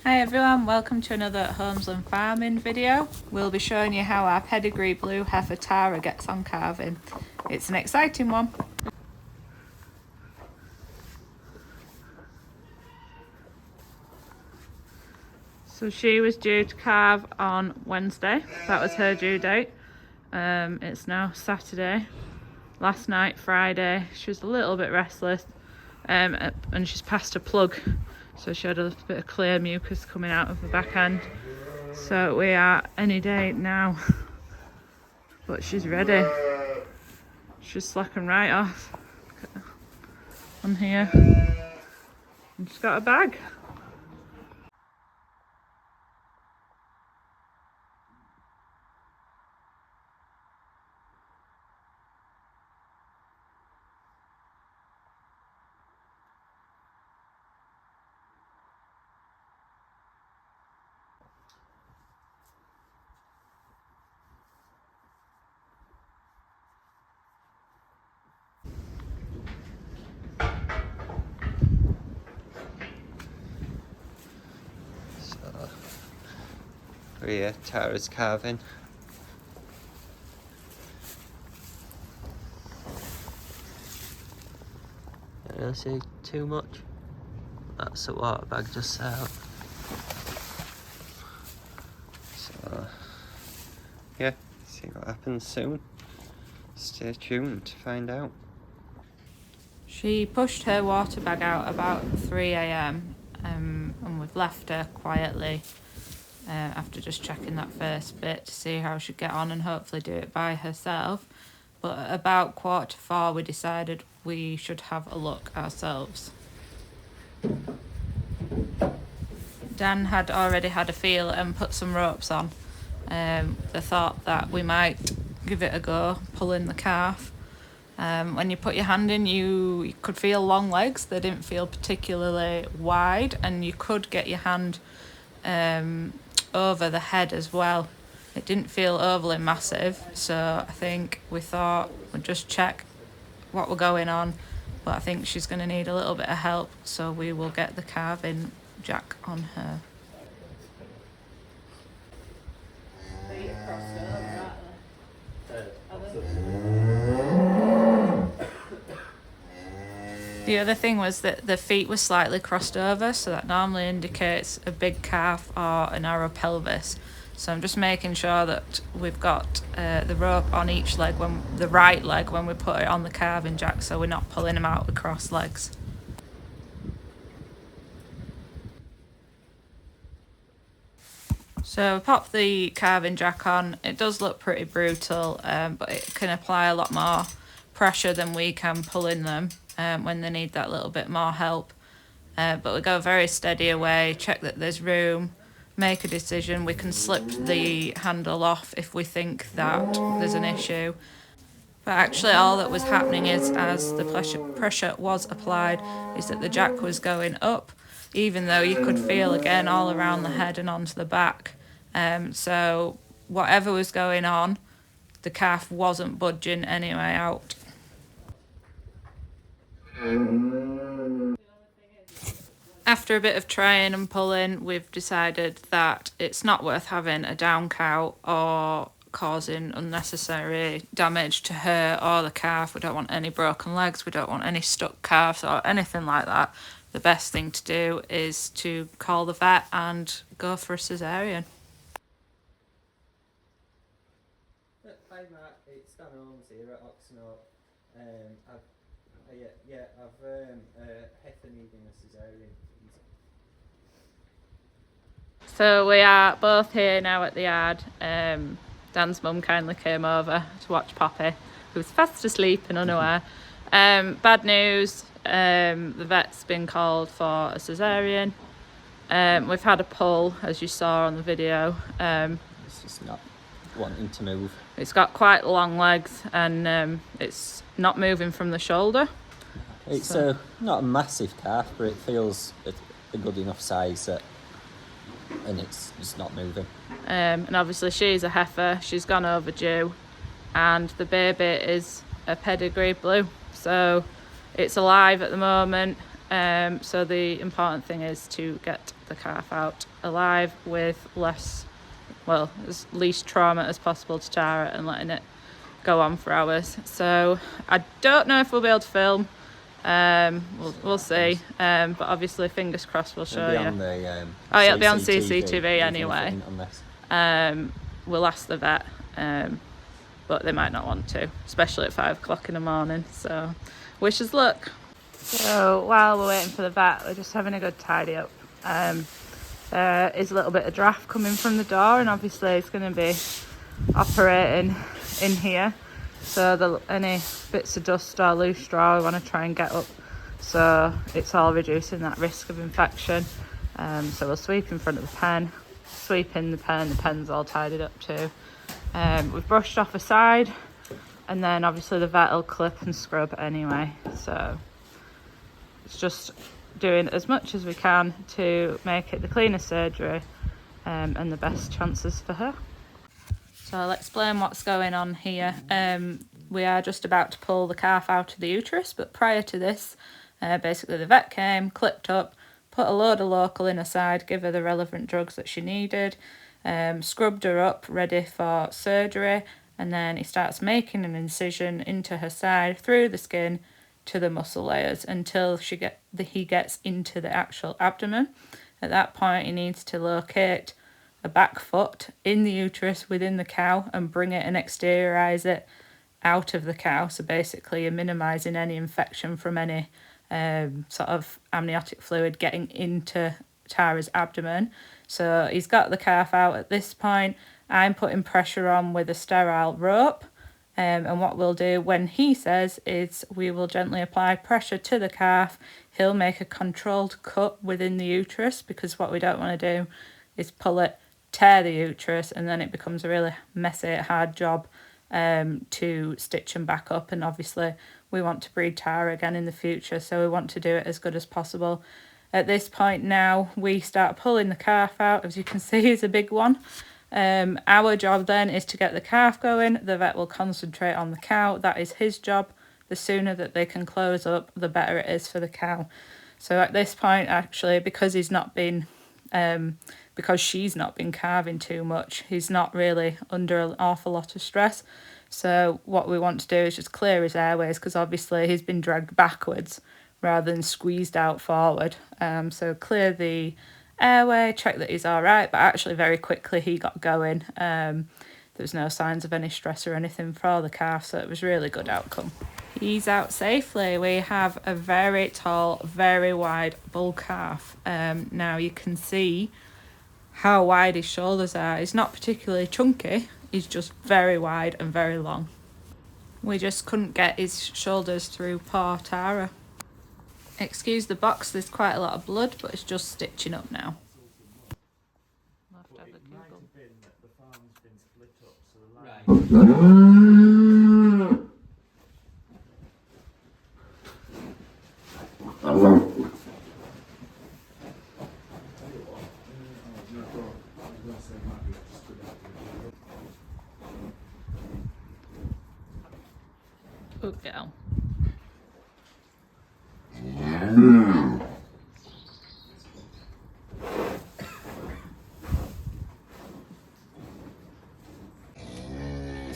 Hi everyone, welcome to another Holmesland farming video. We'll be showing you how our Pedigree blue heifer Tara gets on calving. It's an exciting one. So she was due to calve on Wednesday. That was her due date. It's now Saturday. Last night, Friday, she was a little bit restless and she's passed a plug. So she had a little bit of clear mucus coming out of the back end. So we are any day now. But she's ready. She's slacking right off on here. And she's got a bag. Here, Tara's calving. I don't see too much. That's the water bag just set up. So, yeah, see what happens soon. Stay tuned to find out. She pushed her water bag out about 3 AM and we've left her quietly after just checking that first bit to see how she'd get on and hopefully do it by herself. But at about 3:45 we decided we should have a look ourselves. Dan had already had a feel and put some ropes on. The thought that we might give it a go, pulling the calf. When you put your hand in, you could feel long legs. They didn't feel particularly wide, and you could get your hand over the head as well. It didn't feel overly massive, so I think we thought we'd just check what we're going on, but I think she's going to need a little bit of help, so we will get the calving jack on her. The other thing was that the feet were slightly crossed over, so that normally indicates a big calf or a narrow pelvis. So I'm just making sure that we've got the rope on each leg, the right leg, when we put it on the calving jack, so we're not pulling them out with crossed legs. So I popped the calving jack on. It does look pretty brutal, but it can apply a lot more pressure than we can pulling them when they need that little bit more help. But we go very steady away, check that there's room, make a decision. We can slip the handle off if we think that there's an issue. But actually all that was happening is, as the pressure was applied, is that the jack was going up, even though you could feel again all around the head and onto the back. So whatever was going on, the calf wasn't budging anyway out. After a bit of trying and pulling, we've decided that it's not worth having a down cow or causing unnecessary damage to her or the calf. We don't want any broken legs, we don't want any stuck calves or anything like that. The best thing to do is to call the vet and go for a cesarean. Hi Matt, it's Dan Holmes here at Oxnard. I've heifer needing a cesarean. So we are both here now at the yard. Dan's mum kindly came over to watch Poppy, who was fast asleep and unaware. Bad news, the vet's been called for a cesarean. We've had a pull, as you saw on the video. It's just not wanting to move. It's got quite long legs and it's not moving from the shoulder. It's not a massive calf, but it feels a good enough size that, and it's just not moving. And obviously she's a heifer, she's gone overdue, and the baby is a Pedigree blue, so it's alive at the moment. So the important thing is to get the calf out alive with as least trauma as possible to Tara, and letting it go on for hours. So I don't know if we'll be able to film. We'll see. But obviously, fingers crossed, we'll show you. It'll be on CCTV anyway. We'll ask the vet, but they might not want to, especially at 5 o'clock in the morning. So wish us luck. So while we're waiting for the vet, we're just having a good tidy up. There is a little bit of draft coming from the door, and obviously it's going to be operating in here. So any bits of dust or loose straw we want to try and get up, so it's all reducing that risk of infection. So we'll sweep in front of the pen, sweep in the pen's all tidied up too. We've brushed off a side, and then obviously the vet will clip and scrub anyway. So it's just doing as much as we can to make it the cleanest surgery and the best chances for her. So I'll explain what's going on here. We are just about to pull the calf out of the uterus, but prior to this, basically the vet came, clipped up, put a load of local in her side, give her the relevant drugs that she needed, scrubbed her up, ready for surgery, and then he starts making an incision into her side through the skin to the muscle layers until he gets into the actual abdomen. At that point, he needs to locate a back foot in the uterus within the cow and bring it and exteriorize it out of the cow. So basically, you're minimising any infection from any sort of amniotic fluid getting into Tara's abdomen. So he's got the calf out at this point. I'm putting pressure on with a sterile rope. And what we'll do when he says is we will gently apply pressure to the calf. He'll make a controlled cut within the uterus, because what we don't want to do is pull it, tear the uterus, and then it becomes a really messy, hard job to stitch them back up. And obviously we want to breed Tara again in the future, so we want to do it as good as possible. At this point now, we start pulling the calf out. As you can see, it's a big one. Our job then is to get the calf going. The vet will concentrate on the cow. That is his job. The sooner that they can close up, the better it is for the cow. So at this point, actually, because she's not been calving too much, he's not really under an awful lot of stress. So what we want to do is just clear his airways, because obviously he's been dragged backwards rather than squeezed out forward. So clear the airway, check that he's all right, but actually very quickly he got going. There was no signs of any stress or anything for the calf, so it was really good outcome. He's out safely. We have a very tall, very wide bull calf. Now you can see how wide his shoulders are. He's not particularly chunky, he's just very wide and very long. We just couldn't get his shoulders through poor Tara. Excuse the box, there's quite a lot of blood, but it's just stitching up now. We'll have to have a Google. Good girl.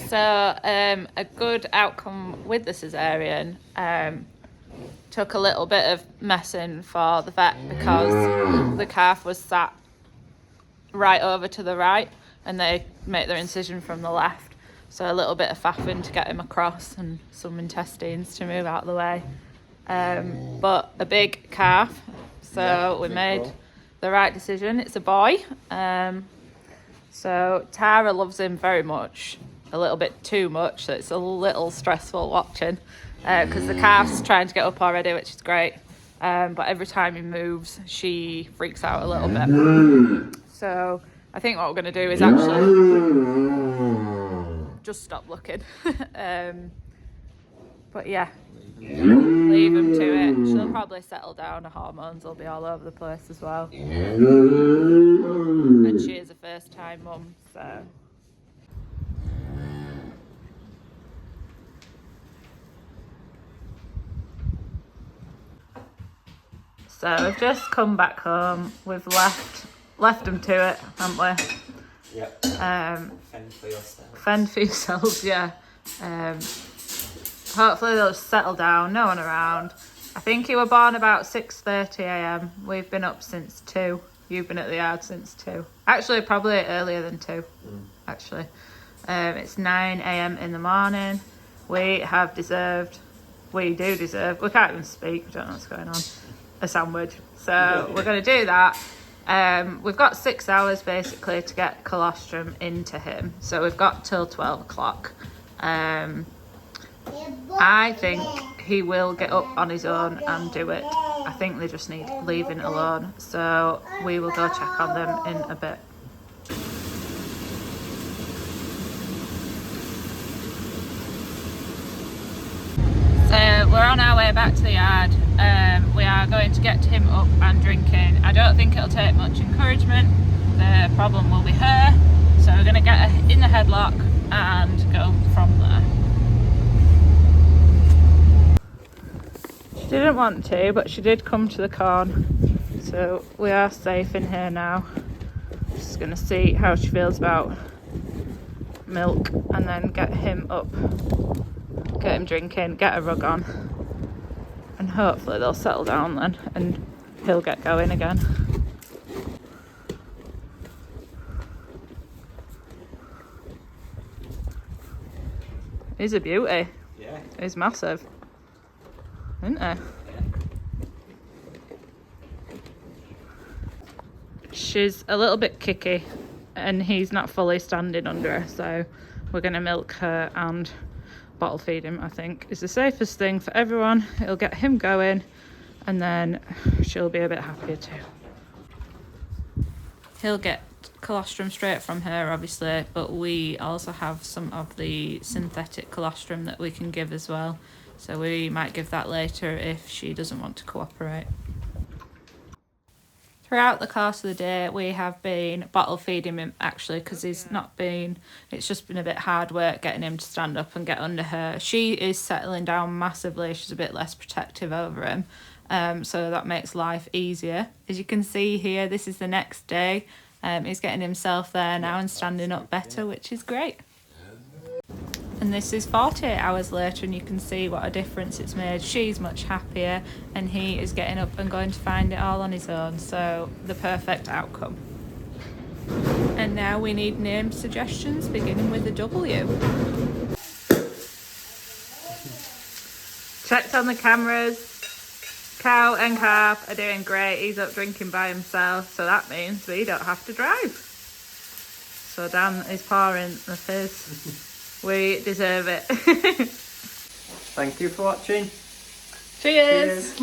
So a good outcome with the cesarean. Took a little bit of messing for the vet because the calf was sat right over to the right and they make their incision from the left. So a little bit of faffing to get him across and some intestines to move out of the way. But a big calf, so we made the right decision. It's a boy. So Tara loves him very much, a little bit too much, so it's a little stressful watching because the calf's trying to get up already, which is great. But every time he moves, she freaks out a little bit. So I think what we're going to do is actually just stop looking. But yeah, leave him to it. She'll probably settle down. The hormones will be all over the place as well. And she is a first-time mum, so. So we've just come back home. We've left them to it, haven't we? Yep. Fend for yourself. Fend for yourselves, yeah. Hopefully they'll just settle down, no one around. I think he were born about 6:30 a.m. We've been up since 2. You've been at the yard since 2. Actually, probably earlier than 2, actually. It's 9 a.m. in the morning. We do deserve, we can't even speak, we don't know what's going on, a sandwich. So we're going to do that. We've got 6 hours basically to get colostrum into him. So we've got till 12 o'clock. I think he will get up on his own and do it. I think they just need leaving alone. So we will go check on them in a bit. So we're on our way back to the yard. We are going to get him up and drinking. I don't think it'll take much encouragement. The problem will be her. So we're going to get her in the headlock and go from there. She didn't want to, but she did come to the corn. So we are safe in here now. Just going to see how she feels about milk and then get him up. Get him drinking, get a rug on, and hopefully they'll settle down then and he'll get going again. He's a beauty. Yeah. He's massive, isn't he? Yeah. She's a little bit kicky and he's not fully standing under her, so we're going to milk her and bottle feed him. I think is the safest thing for everyone. It'll get him going and then she'll be a bit happier too. He'll get colostrum straight from her obviously, but we also have some of the synthetic colostrum that we can give as well, so we might give that later if she doesn't want to cooperate. Throughout the course of the day, we have been bottle feeding him actually because it's just been a bit hard work getting him to stand up and get under her. She is settling down massively. She's a bit less protective over him. So that makes life easier. As you can see here, this is the next day. He's getting himself there now and standing up better, which is great. And this is 48 hours later and you can see what a difference it's made. She's much happier and he is getting up and going to find it all on his own. So the perfect outcome. And now we need name suggestions beginning with a W. Checked on the cameras. Cow and calf are doing great. He's up drinking by himself, so that means we don't have to drive. So Dan is pouring the fizz. We deserve it. Thank you for watching. Cheers.